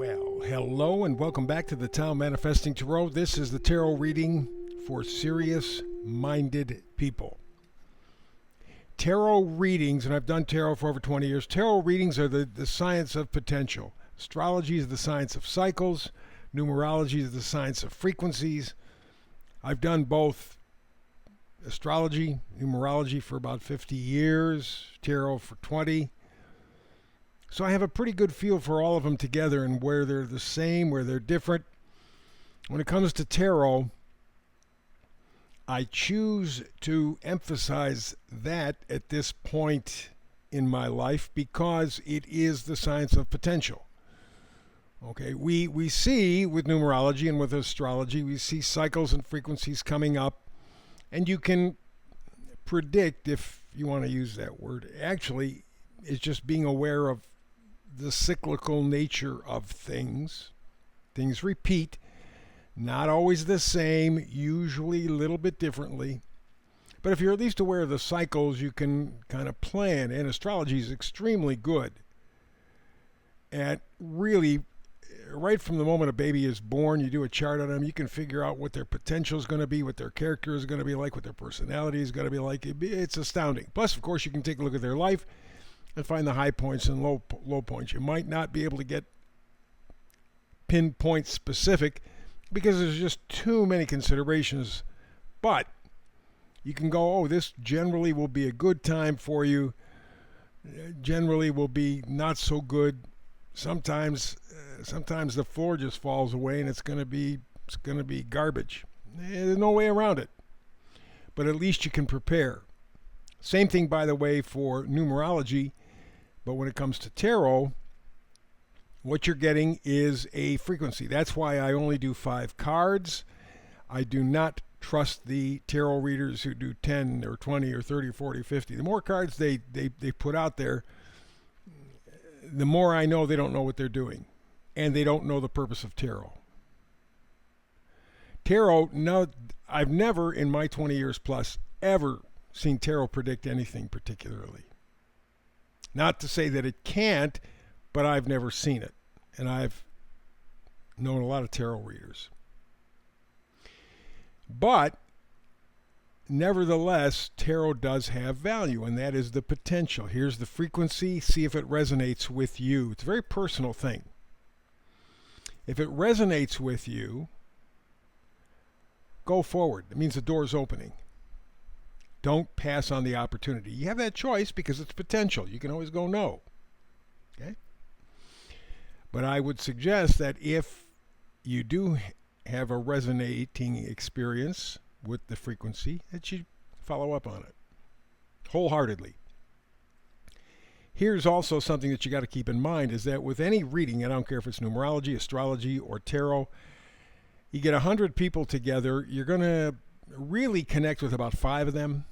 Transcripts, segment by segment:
Well, hello and welcome back to the Town Manifesting Tarot. This is the tarot reading for serious-minded people. Tarot readings, and I've done tarot for over 20 years, tarot readings are the science of potential. Astrology is the science of cycles. Numerology is the science of frequencies. I've done both astrology, numerology for about 50 years, tarot for 20. So I have a pretty good feel for all of them together and where they're the same, where they're different. When it comes to tarot, I choose to emphasize that at this point in my life because it is the science of potential. Okay, we see with numerology and with astrology, we see cycles and frequencies coming up, and you can predict, if you want to use that word. Actually, it's just being aware of the cyclical nature of things. Things repeat, not always the same, usually a little bit differently. But if you're at least aware of the cycles, you can kind of plan. And astrology is extremely good at really, right from the moment a baby is born, you do a chart on them, you can figure out what their potential is going to be, what their character is going to be like, what their personality is going to be like. It's astounding. Plus, of course, you can take a look at their life and find the high points and low points. You might not be able to get pinpoint specific because there's just too many considerations. But you can go, oh, this generally will be a good time for you. Generally will be not so good. Sometimes the floor just falls away and it's going to be garbage. There's no way around it. But at least you can prepare. Same thing, by the way, for numerology. But when it comes to tarot, what you're getting is a frequency. That's why I only do 5 cards. I do not trust the tarot readers who do 10 or 20 or 30 or 40 or 50. The more cards they put out there, the more I know they don't know what they're doing. And they don't know the purpose of tarot. Tarot, no, I've never in my 20 years plus ever seen tarot predict anything particularly. Not to say that it can't, but I've never seen it. And I've known a lot of tarot readers. But nevertheless, tarot does have value, and that is the potential. Here's the frequency. See if it resonates with you. It's a very personal thing. If it resonates with you, go forward. It means the door's opening. Don't pass on the opportunity. You have that choice because it's potential. You can always go no. Okay? But I would suggest that if you do have a resonating experience with the frequency, that you follow up on it wholeheartedly. Here's also something that you got to keep in mind is that with any reading, I don't care if it's numerology, astrology, or tarot, you get 100 people together, you're going to really connect with about 5 of them,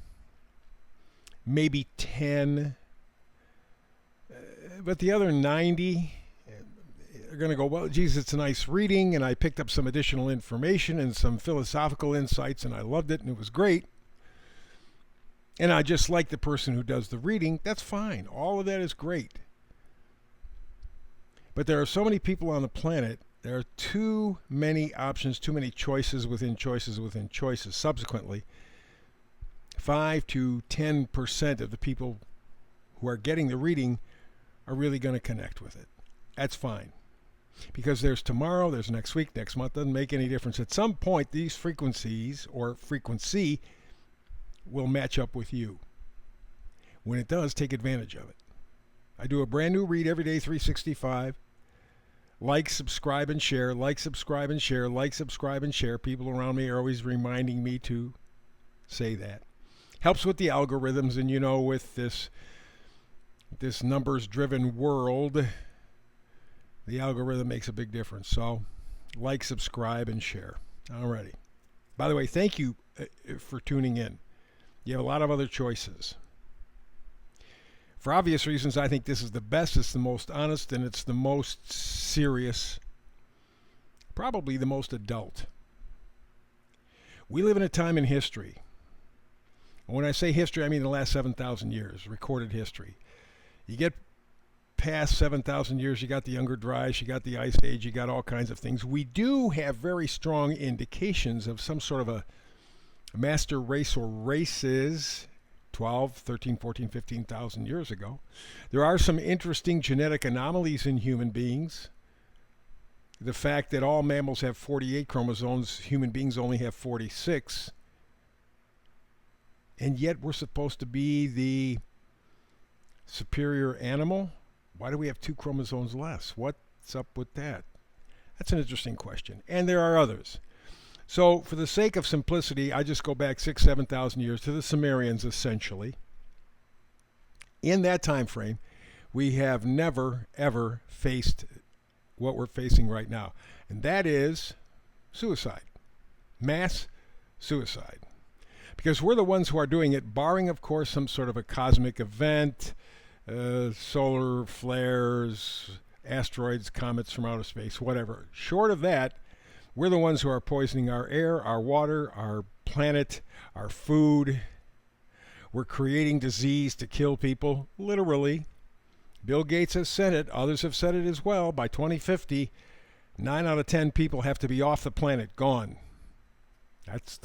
maybe 10, but the other 90 are going to go, well, geez, it's a nice reading, and I picked up some additional information and some philosophical insights, and I loved it, and it was great. And I just like the person who does the reading. That's fine. All of that is great. But there are so many people on the planet. There are too many options, too many choices within choices within choices. Subsequently, 5 to 10% of the people who are getting the reading are really going to connect with it. That's fine. Because there's tomorrow, there's next week, next month. Doesn't make any difference. At some point, these frequencies or frequency will match up with you. When it does, take advantage of it. I do a brand new read every day, 365. Like, subscribe, and share. Like, subscribe, and share. Like, subscribe, and share. People around me are always reminding me to say that. Helps with the algorithms, and you know, with this numbers-driven world, the algorithm makes a big difference. So, like, subscribe, and share. Alrighty. By the way, thank you for tuning in. You have a lot of other choices. For obvious reasons, I think this is the best, it's the most honest, and it's the most serious, probably the most adult. We live in a time in history. And when I say history, I mean the last 7,000 years, recorded history. You get past 7,000 years, you got the Younger Dryas, you got the Ice Age, you got all kinds of things. We do have very strong indications of some sort of a master race or races 12, 13, 14, 15,000 years ago. There are some interesting genetic anomalies in human beings. The fact that all mammals have 48 chromosomes, human beings only have 46. And yet we're supposed to be the superior animal? Why do we have 2 chromosomes less? What's up with that? That's an interesting question. And there are others. So for the sake of simplicity, I just go back 6,000, 7,000 years to the Sumerians, essentially. In that time frame, we have never, ever faced what we're facing right now. And that is suicide. Mass suicide. Because we're the ones who are doing it, barring, of course, some sort of a cosmic event, solar flares, asteroids, comets from outer space, whatever. Short of that, we're the ones who are poisoning our air, our water, our planet, our food. We're creating disease to kill people, literally. Bill Gates has said it. Others have said it as well. By 2050, 9 out of 10 people have to be off the planet, gone. That's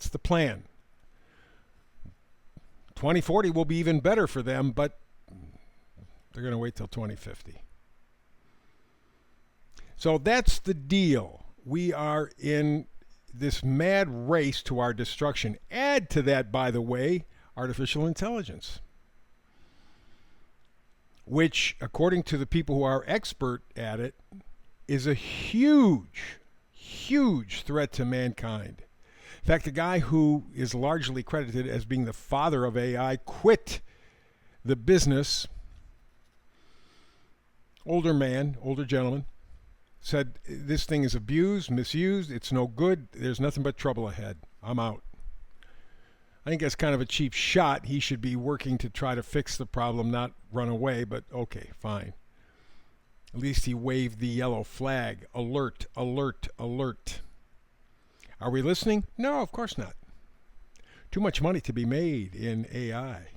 the plan. 2040 will be even better for them, but they're going to wait till 2050. So that's the deal. We are in this mad race to our destruction. Add to that, by the way, artificial intelligence, which, according to the people who are expert at it, is a huge, huge threat to mankind. In fact, the guy who is largely credited as being the father of AI quit the business. Older man, older gentleman, said, this thing is abused, misused, it's no good, there's nothing but trouble ahead. I'm out. I think that's kind of a cheap shot. He should be working to try to fix the problem, not run away, but okay, fine. At least he waved the yellow flag. Alert, alert, alert. Are we listening? No, of course not. Too much money to be made in AI.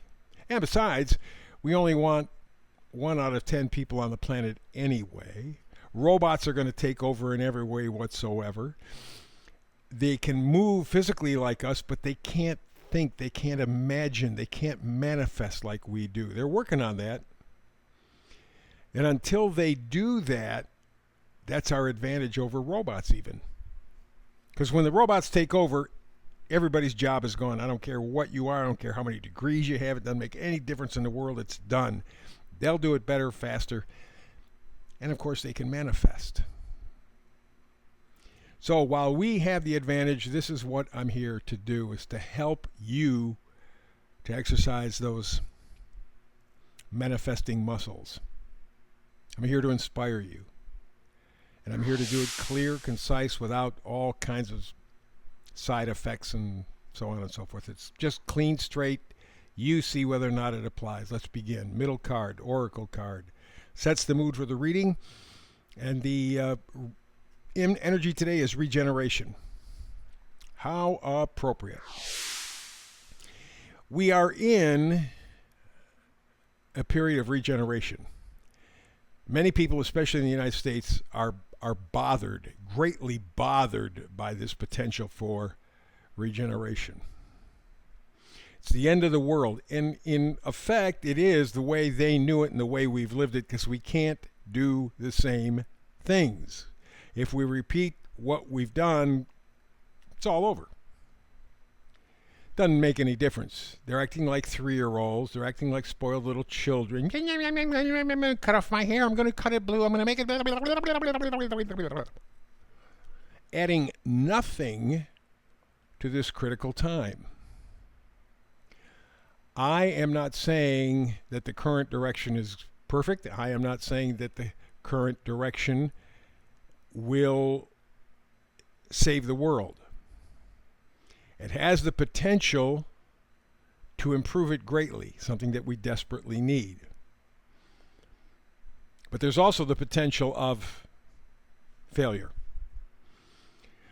And besides, we only want 1 out of 10 people on the planet anyway. Robots are going to take over in every way whatsoever. They can move physically like us, but they can't think, they can't imagine, they can't manifest like we do. They're working on that. And until they do that, that's our advantage over robots even. Because when the robots take over, everybody's job is gone. I don't care what you are. I don't care how many degrees you have. It doesn't make any difference in the world. It's done. They'll do it better, faster. And of course, they can manifest. So while we have the advantage, this is what I'm here to do, is to help you to exercise those manifesting muscles. I'm here to inspire you. And I'm here to do it clear, concise, without all kinds of side effects and so on and so forth. It's just clean, straight. You see whether or not it applies. Let's begin. Middle card, Oracle card. Sets the mood for the reading. And the energy today is regeneration. How appropriate. We are in a period of regeneration. Many people, especially in the United States, are bothered, greatly bothered by this potential for regeneration. It's the end of the world. And in effect, it is the way they knew it and the way we've lived it, because we can't do the same things. If we repeat what we've done, it's all over. Doesn't make any difference. They're acting like 3-year-olds. They're acting like spoiled little children. Cut off my hair. I'm going to cut it blue. I'm going to make it... Adding nothing to this critical time. I am not saying that the current direction is perfect. I am not saying that the current direction will save the world. It has the potential to improve it greatly, something that we desperately need. But there's also the potential of failure.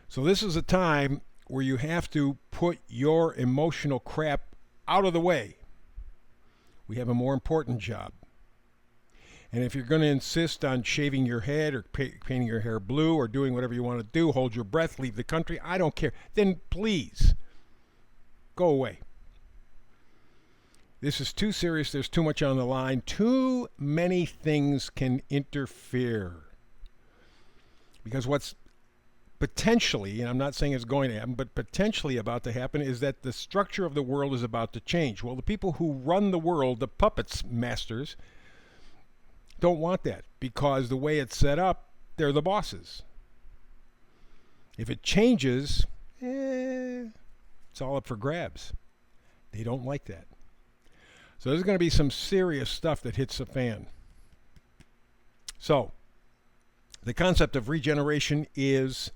So this is a time where you have to put your emotional crap out of the way. We have a more important job. And if you're going to insist on shaving your head or painting your hair blue or doing whatever you want to do, hold your breath, leave the country, I don't care. Then please, go away. This is too serious. There's too much on the line. Too many things can interfere. Because what's potentially, and I'm not saying it's going to happen, but potentially about to happen is that the structure of the world is about to change. Well, the people who run the world, the puppets masters, don't want that because the way it's set up, they're the bosses. If it changes, it's all up for grabs. They don't like that. So there's going to be some serious stuff that hits the fan. So the concept of regeneration is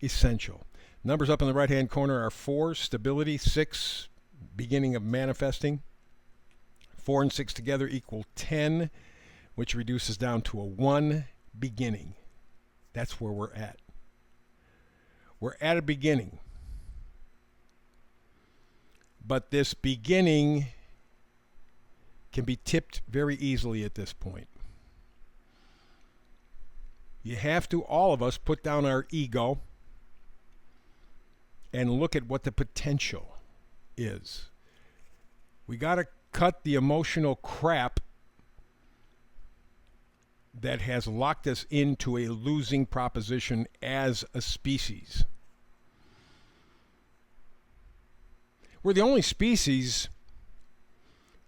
essential. Numbers up in the right-hand corner are 4, stability, 6, beginning of manifesting. 4 and 6 together equal 10, which reduces down to a 1, beginning. That's where we're at. We're at a beginning. But this beginning can be tipped very easily at this point. You have to, all of us, put down our ego and look at what the potential is. We got to cut the emotional crap that has locked us into a losing proposition as a species. We're the only species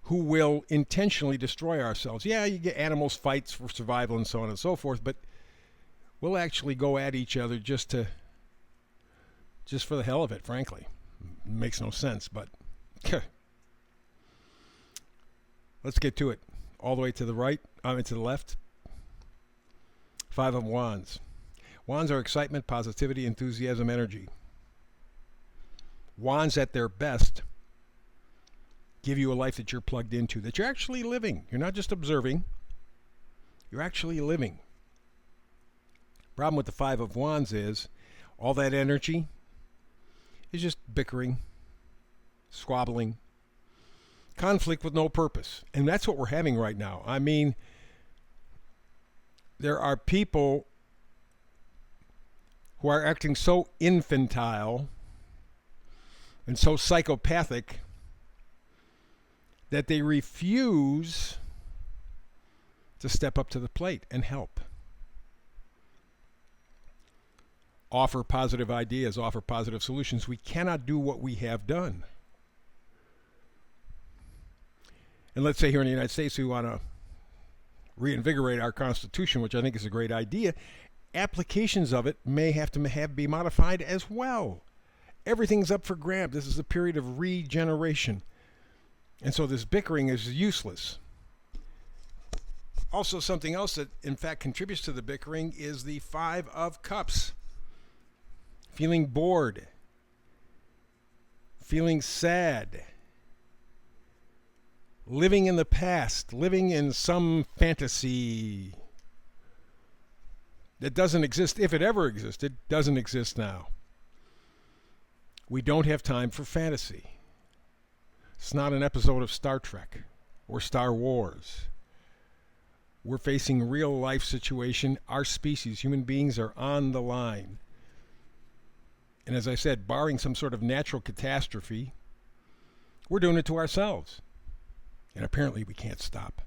who will intentionally destroy ourselves. Yeah, you get animals, fights for survival and so on and so forth, but we'll actually go at each other just for the hell of it, frankly. It makes no sense, but let's get to it. All the way to the right, to the left. 5 of Wands. Wands are excitement, positivity, enthusiasm, energy. Wands at their best give you a life that you're plugged into, that you're actually living. You're not just observing. You're actually living. Problem with the 5 of Wands is all that energy is just bickering, squabbling, conflict with no purpose. And that's what we're having right now. I mean, there are people who are acting so infantile and so psychopathic that they refuse to step up to the plate and help. Offer positive ideas, offer positive solutions. We cannot do what we have done. And let's say here in the United States we want to reinvigorate our Constitution, which I think is a great idea. Applications of it may have to be modified as well. Everything's up for grabs. This is a period of regeneration. And so this bickering is useless. Also, something else that in fact contributes to the bickering is the 5 of Cups. Feeling bored. Feeling sad. Living in the past. Living in some fantasy that doesn't exist. If it ever existed, doesn't exist now. We don't have time for fantasy. It's not an episode of Star Trek or Star Wars. We're facing real life situation. Our species, human beings, are on the line. And as I said, barring some sort of natural catastrophe, we're doing it to ourselves. And apparently we can't stop.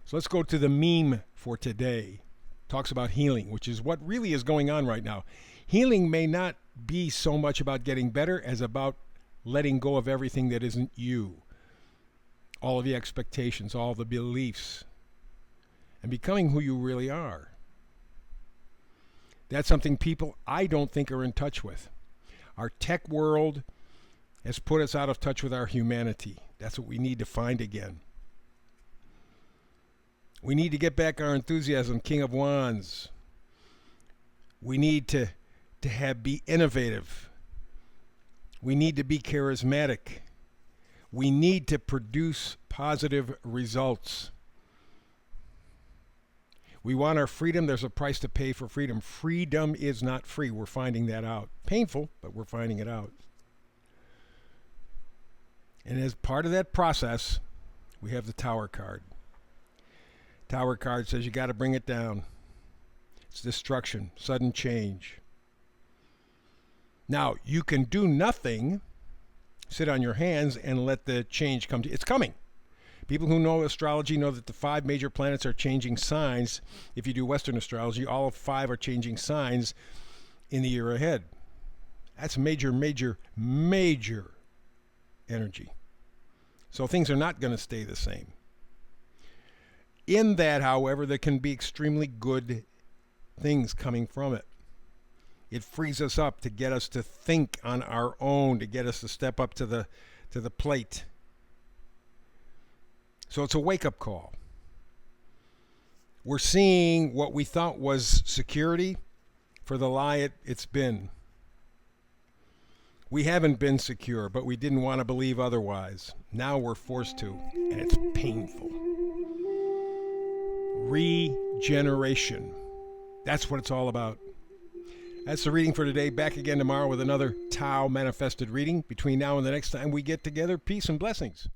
So let's go to the meme for today. Talks about healing, which is what really is going on right now. Healing may not be so much about getting better as about letting go of everything that isn't you. All of the expectations, all the beliefs, and becoming who you really are. That's something people I don't think are in touch with. Our tech world has put us out of touch with our humanity. That's what we need to find again. We need to get back our enthusiasm, King of Wands. We need to be innovative. We need to be charismatic. We need to produce positive results. We want our freedom. There's a price to pay for freedom. Freedom is not free. We're finding that out. Painful, but we're finding it out. And as part of that process, we have the Tower card. Tower card says you got to bring it down. It's destruction, sudden change. Now, you can do nothing, sit on your hands, and let the change come to you. It's coming. People who know astrology know that the 5 major planets are changing signs. If you do Western astrology, all 5 are changing signs in the year ahead. That's major, major, major energy. So things are not going to stay the same. In that, however, there can be extremely good things coming from it. It frees us up to get us to think on our own, to get us to step up to the plate. So it's a wake-up call. We're seeing what we thought was security for the lie it's been. We haven't been secure, but we didn't want to believe otherwise. Now we're forced to, and it's painful. Regeneration. That's what it's all about. That's the reading for today. Back again tomorrow with another Tao Manifested reading. Between now and the next time we get together, peace and blessings.